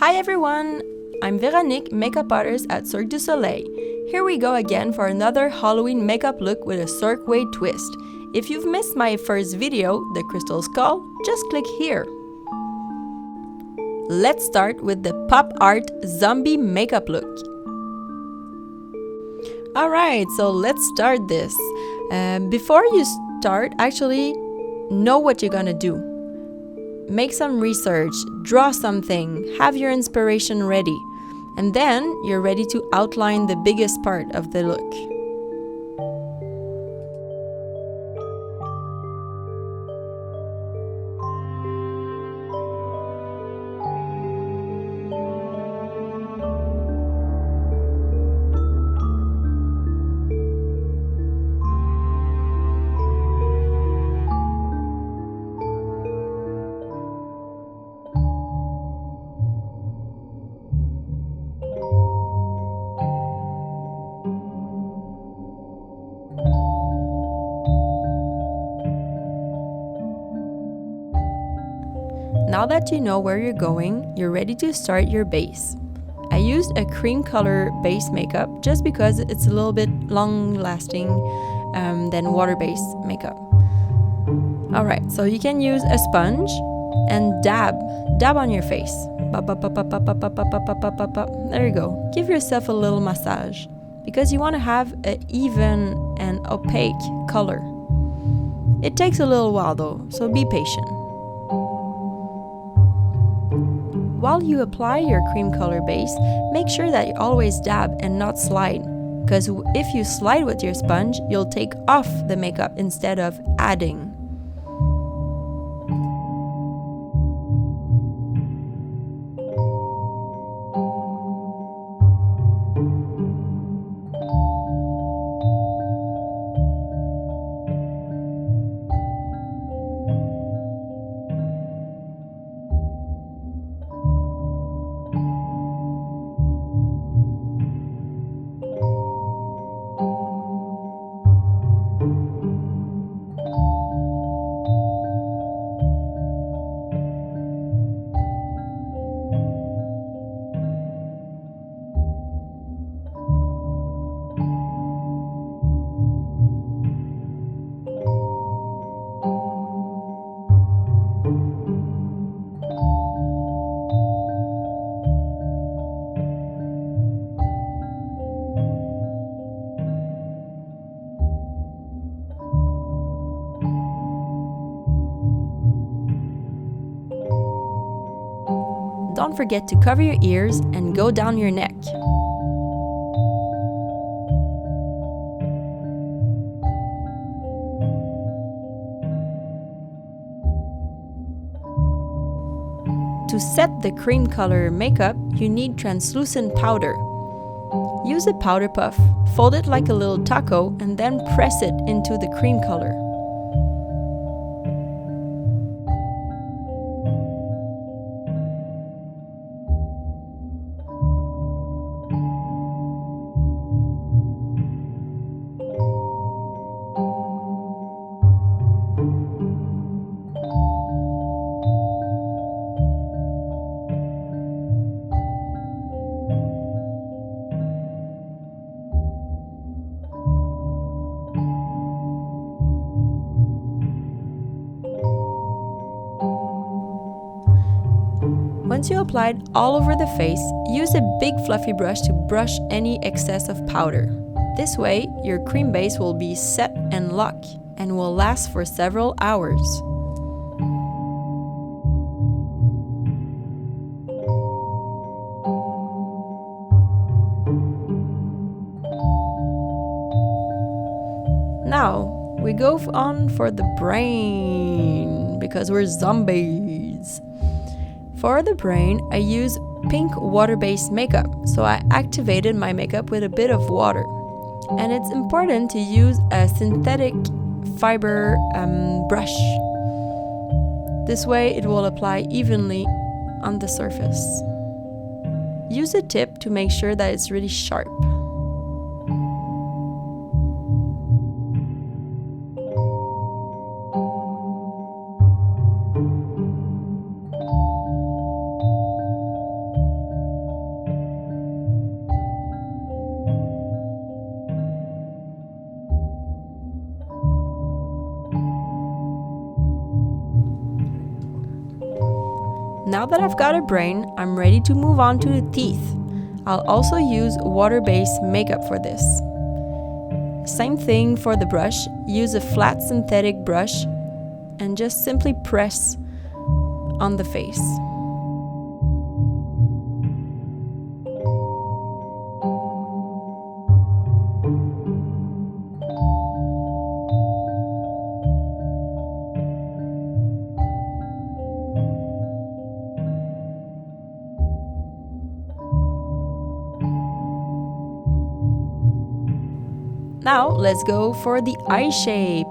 Hi everyone! I'm Veronique, makeup artist at Cirque du Soleil. Here we go again for another Halloween makeup look with a Cirque way twist. If you've missed my first video, The Crystal Skull, just click here. Let's start with the pop art zombie makeup look. Alright, so let's start this. Before you start, actually know what you're gonna do. Make some research, draw something, have your inspiration ready, and then you're ready to outline the biggest part of the look. Now that you know where you're going, you're ready to start your base. I used a cream color base makeup just because it's a little bit long lasting than water-based makeup. Alright, so you can use a sponge and dab on your face. There you go. Give yourself a little massage because you want to have an even and opaque color. It takes a little while though, so be patient. While you apply your cream color base, make sure that you always dab and not slide, because if you slide with your sponge, you'll take off the makeup instead of adding. Don't forget to cover your ears and go down your neck. To set the cream color makeup, you need translucent powder. Use a powder puff, fold it like a little taco, and then press it into the cream color. Once you applied all over the face, use a big fluffy brush to brush any excess of powder. This way, your cream base will be set and locked and will last for several hours. Now, we go on for the brain, because we're zombies. For the brain, I use pink water-based makeup, so I activated my makeup with a bit of water. And it's important to use a synthetic fiber brush. This way it will apply evenly on the surface. Use a tip to make sure that it's really sharp. that I've got a brain, I'm ready to move on to the teeth. I'll also use water-based makeup for this. Same thing for the brush. Use a flat synthetic brush and just simply press on the face. Now let's go for the eye shape.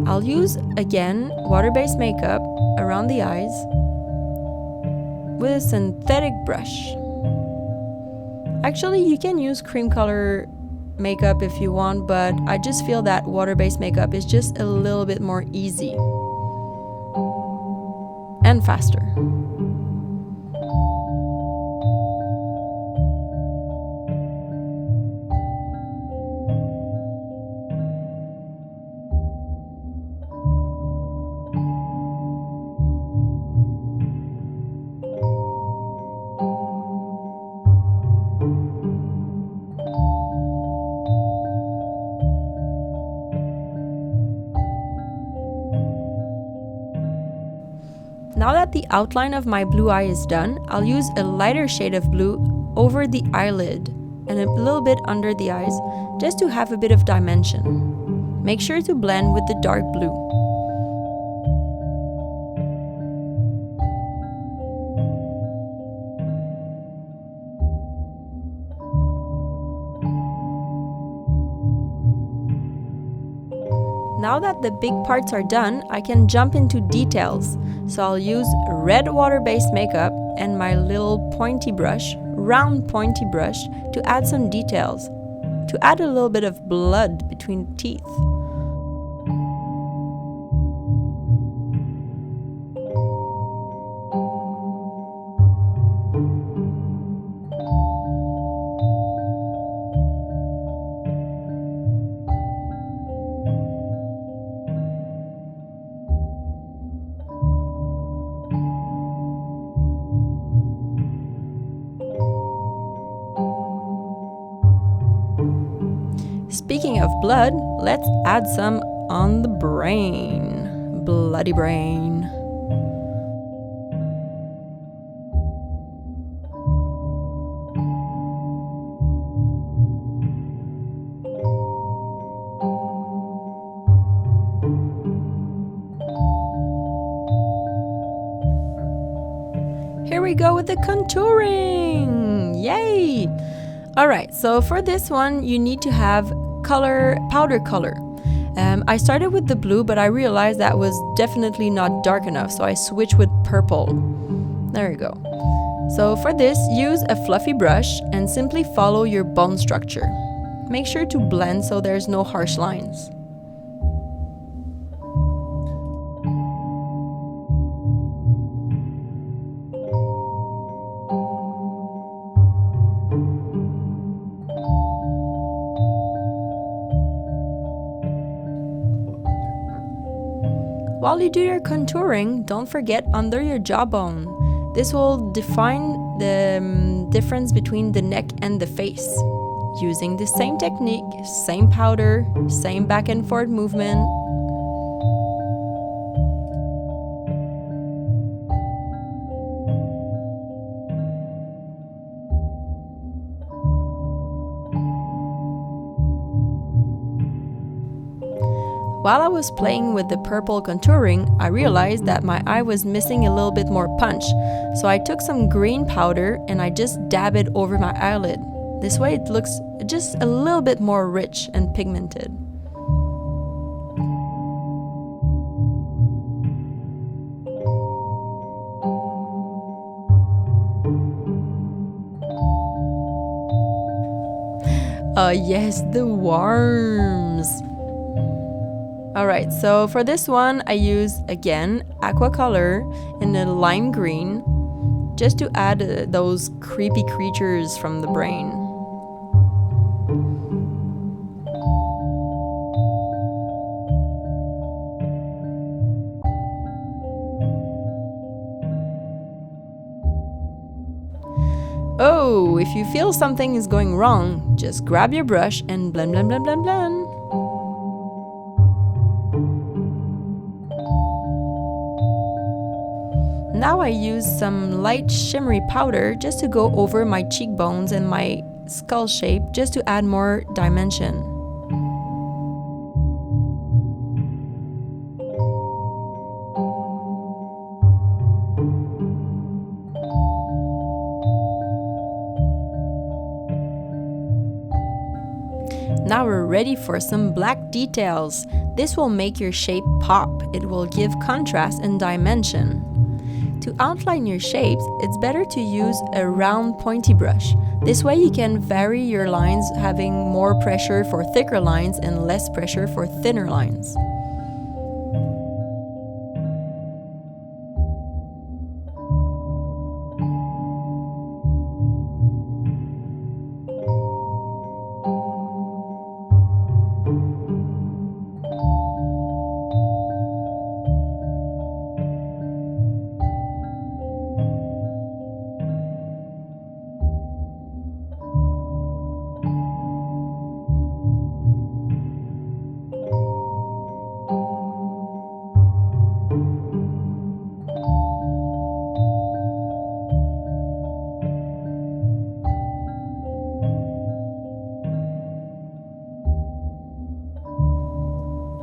I'll use again water-based makeup around the eyes with a synthetic brush. Actually, you can use cream color makeup if you want, but I just feel that water-based makeup is just a little bit more easy and faster. Now that the outline of my blue eye is done, I'll use a lighter shade of blue over the eyelid and a little bit under the eyes, just to have a bit of dimension. Make sure to blend with the dark blue. Now that the big parts are done, I can jump into details. So I'll use red water-based makeup and my little pointy brush, round pointy brush, to add some details, to add a little bit of blood between the teeth. Speaking of blood, let's add some on the brain. Bloody brain. Here we go with the contouring! Yay! Alright, so for this one, you need to have powder color. I started with the blue, but I realized that was definitely not dark enough, so I switched with purple. There you go. So for this, use a fluffy brush and simply follow your bone structure. Make sure to blend so there's no harsh lines. While you do your contouring, don't forget under your jawbone. This will define the difference between the neck and the face. Using the same technique, same powder, same back and forth movement. While I was playing with the purple contouring, I realized that my eye was missing a little bit more punch, so I took some green powder and I just dab it over my eyelid. This way it looks just a little bit more rich and pigmented. Yes, the worms! Alright, so for this one I use again aqua color in a lime green just to add those creepy creatures from the brain. Oh, if you feel something is going wrong, just grab your brush and blend, blend, blend, blend, blend. Now I use some light shimmery powder just to go over my cheekbones and my skull shape just to add more dimension. Now we're ready for some black details. This will make your shape pop. It will give contrast and dimension. To outline your shapes, it's better to use a round pointy brush. This way you can vary your lines, having more pressure for thicker lines and less pressure for thinner lines.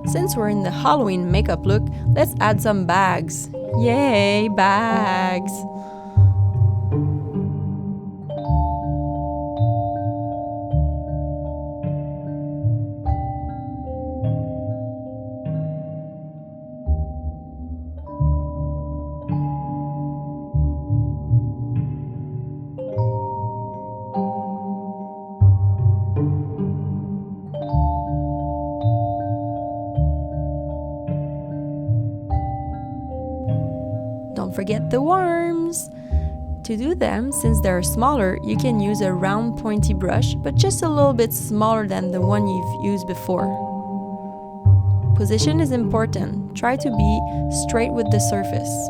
Since we're in the Halloween makeup look, let's add some bags. Yay, bags! Don't forget the worms! To do them, since they're smaller, you can use a round pointy brush, but just a little bit smaller than the one you've used before. Position is important. Try to be straight with the surface.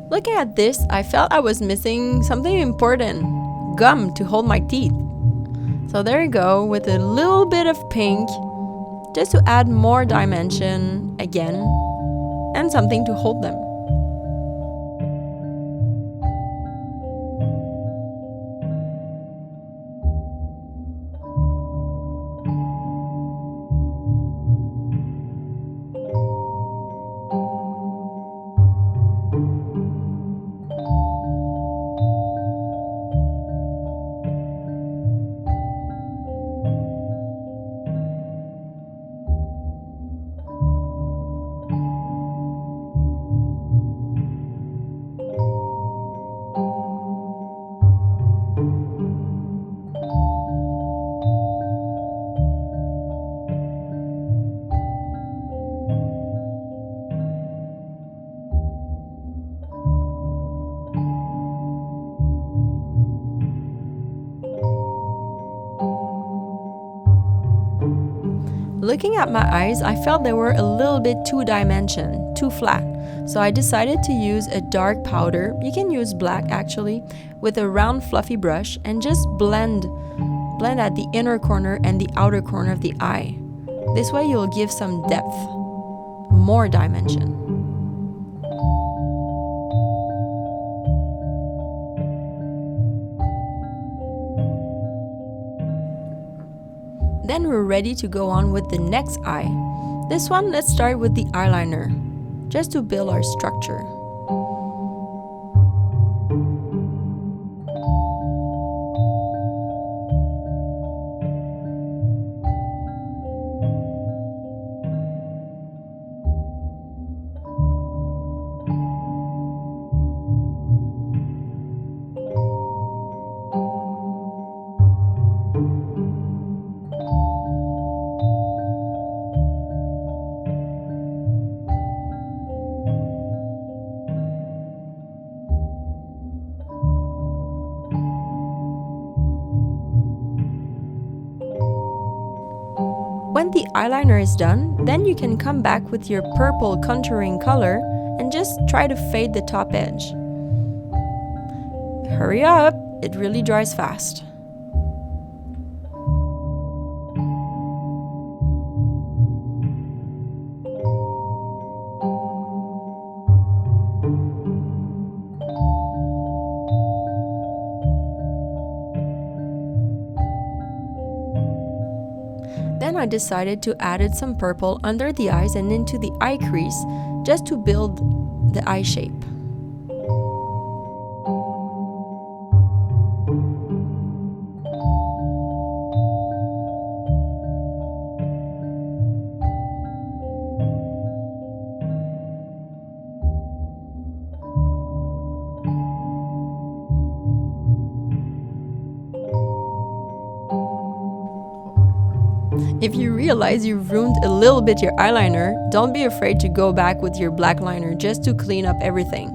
Looking at this, I felt I was missing something important, gum to hold my teeth. So there you go, with a little bit of pink, just to add more dimension again, and something to hold them. Looking at my eyes, I felt they were a little bit two-dimension, too flat. So I decided to use a dark powder, you can use black actually, with a round fluffy brush and just blend at the inner corner and the outer corner of the eye. This way you'll give some depth, more dimension. Then we're ready to go on with the next eye. This one, let's start with the eyeliner, just to build our structure. When the eyeliner is done, then you can come back with your purple contouring color and just try to fade the top edge. Hurry up, it really dries fast. Then I decided to add some purple under the eyes and into the eye crease just to build the eye shape. If you realize you've ruined a little bit your eyeliner, don't be afraid to go back with your black liner just to clean up everything.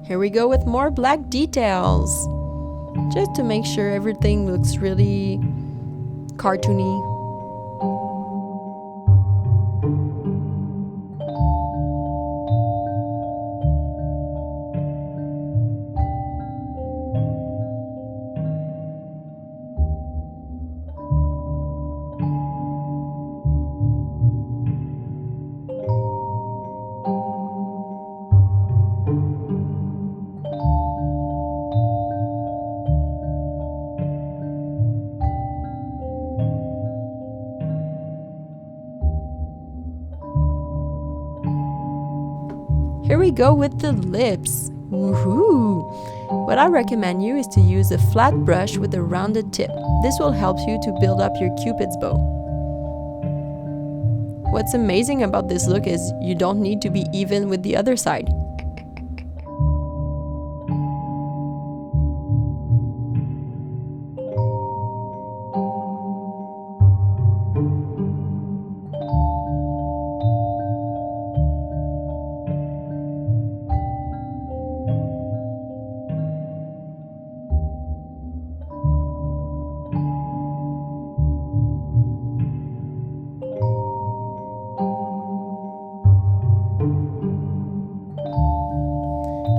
Here we go with more black details, just to make sure everything looks really cartoony. Here we go with the lips. Woohoo! What I recommend you is to use a flat brush with a rounded tip. This will help you to build up your Cupid's bow. What's amazing about this look is you don't need to be even with the other side.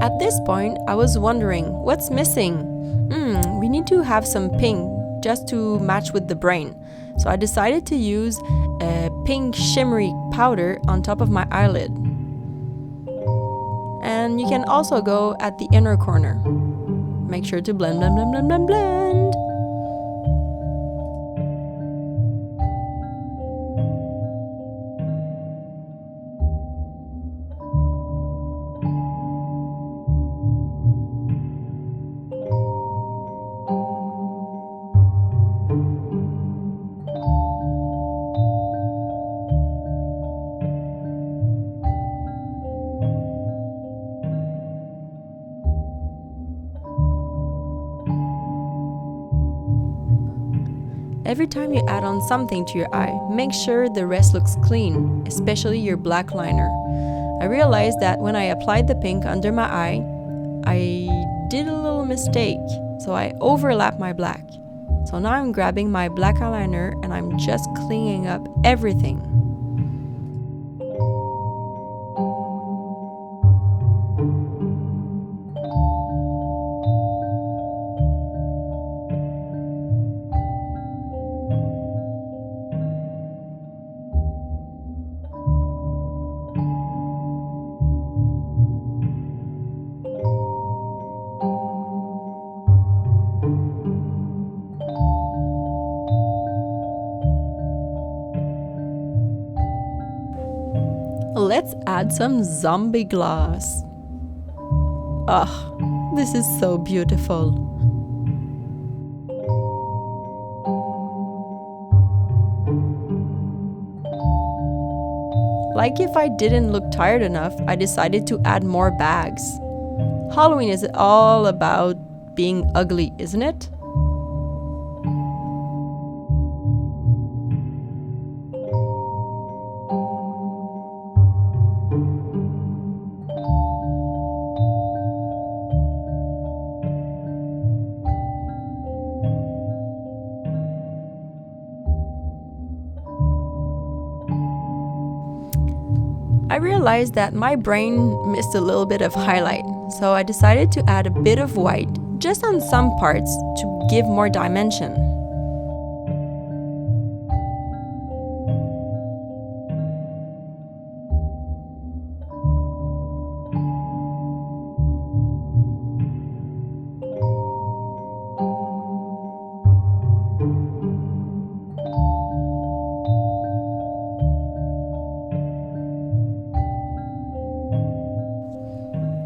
At this point, I was wondering, what's missing? We need to have some pink just to match with the brain. So I decided to use a pink shimmery powder on top of my eyelid. And you can also go at the inner corner. Make sure to blend, blend, blend, blend, blend, blend. every time you add on something to your eye, make sure the rest looks clean, especially your black liner. I realized that when I applied the pink under my eye, I did a little mistake, so I overlapped my black. So now I'm grabbing my black eyeliner and I'm just cleaning up everything. Let's add some zombie gloss. Oh, this is so beautiful. Like if I didn't look tired enough, I decided to add more bags. Halloween is all about being ugly, isn't it? I realized that my brain missed a little bit of highlight, so I decided to add a bit of white just on some parts to give more dimension.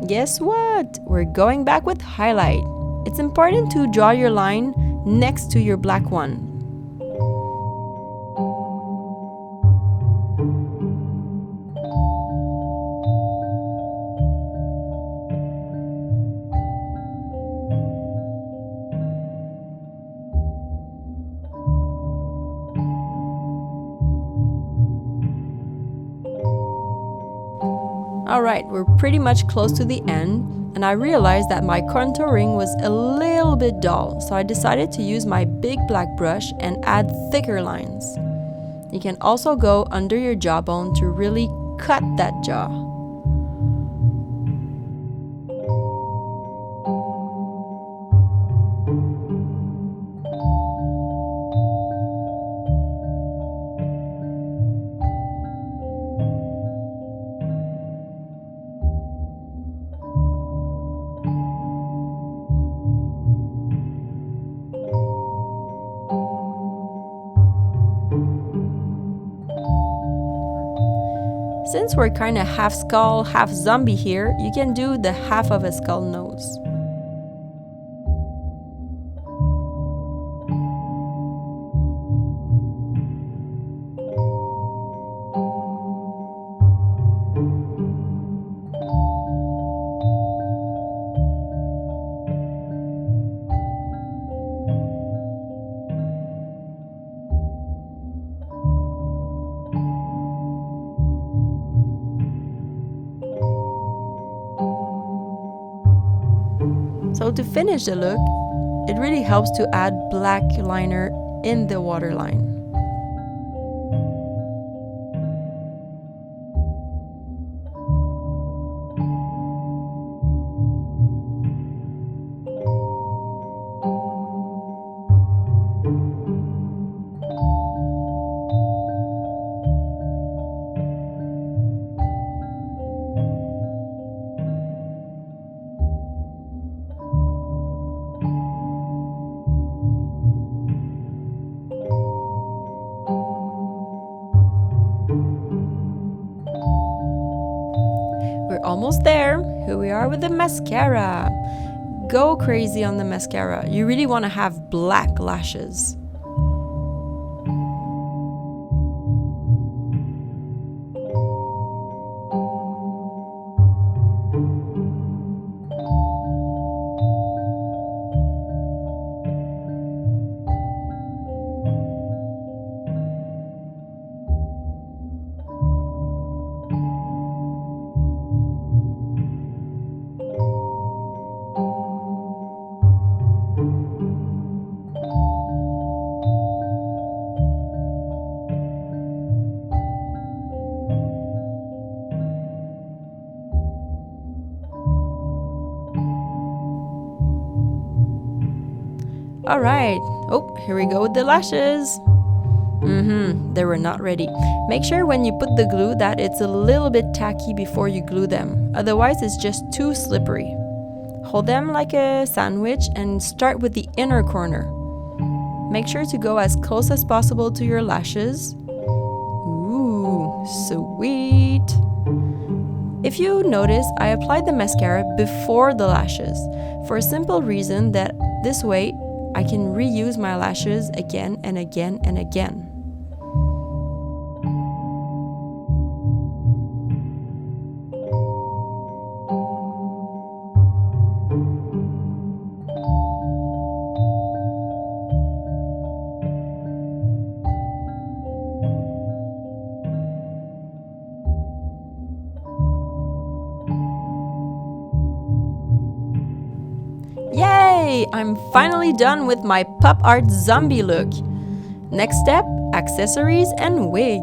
Guess what? We're going back with highlight. It's important to draw your line next to your black one. Alright, we're pretty much close to the end, and I realized that my contouring was a little bit dull, so I decided to use my big black brush and add thicker lines. You can also go under your jawbone to really cut that jaw. Since we're kind of half skull, half zombie here, you can do the half of a skull nose. So to finish the look, it really helps to add black liner in the waterline. We're almost there. Here we are with the mascara. Go crazy on the mascara. You really want to have black lashes. Alright. Oh, here we go with the lashes. They were not ready. Make sure when you put the glue that it's a little bit tacky before you glue them. Otherwise, it's just too slippery. Hold them like a sandwich and start with the inner corner. Make sure to go as close as possible to your lashes. Ooh, sweet. If you notice, I applied the mascara before the lashes for a simple reason that this way I can reuse my lashes again and again and again. Yay! I'm finally done with my pop art zombie look. Next step, accessories and wig.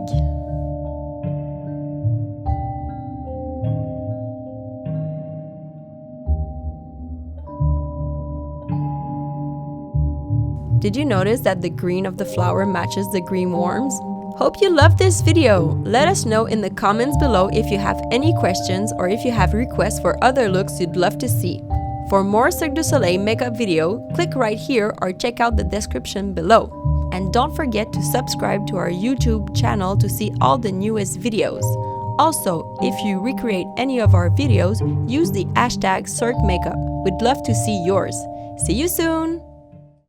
Did you notice that the green of the flower matches the green worms? Hope you loved this video. Let us know in the comments below if you have any questions or if you have requests for other looks you'd love to see. For more Cirque du Soleil makeup video, click right here or check out the description below. And don't forget to subscribe to our YouTube channel to see all the newest videos. Also, if you recreate any of our videos, use the hashtag CirqueMakeup. We'd love to see yours. See you soon!